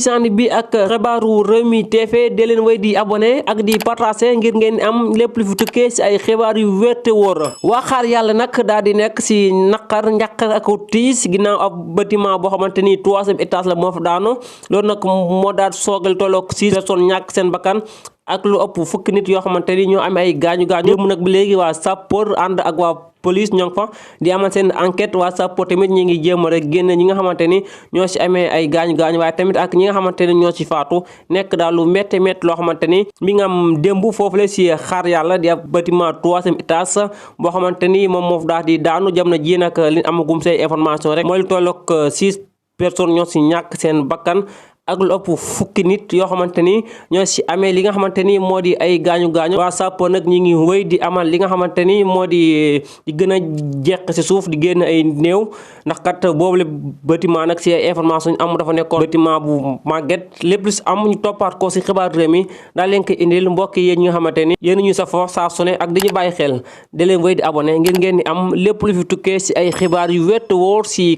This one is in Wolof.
sànni bi ak xibaaru Rewmi TV de leen way di abonné ak di partager ngir ngeen am lépp lu fi tukkee si ay xibaar yu wér te wóor. waa xaar yàlla nag daal di nekk si naqar njàqar ak tiis ginnaaw ab bâtiment boo xamante ni 3e étage la moo fa daanu loolu nag moo daal soogal tolloog 6 personnes ñàkk seen bakkan ak lu ëpp fukki nit yoo xamante ni ñoo amee ay gaañu gaañu mu nag bi léegi waa sapeur ànd ak waa police ñoo ngi fa di amal seen enquête waa sapeur tamit ñi ngi jéem rek génn ñi nga xamante ni ñoo ci amee ay gaañu gaañu waaye tamit ak ñi nga xamante ni ñoo ci faatu nekk daal lu métti métti loo xamante ni mi nga am démb foofu la si xaar yàlla di ab bâtiment 3e étage boo xamante ni moom moo daal di daanu jam na ji nag li amagum say information rek mooy lu tolloog 6 personnes ñoo ci ñàkk seen bakkan ak lu ëpp fukki nit yoo xamante ni ñoo ci amee li nga xamante ni moo di ay gaañu gaañu waa sapeur nag ñi ngi wéy di amal li nga xamante ni moo di gën a jeq ci suuf di génn ay néew ndax kat boobu la bâtiment nag ci information am dafa nekkoon bâtiment bu màgget lépp lu ci am ñu toppaat ko ci xibaar Rewmi daal leen ko indil mbokk yéen ñi nga xamante ni yéen ñu safoo saa su ne ak dañu bàyyi xel da leen wéy di abonné ngir ngeen di am lépp lu fi tukkee ci ay xibaar yu wér te wóor ci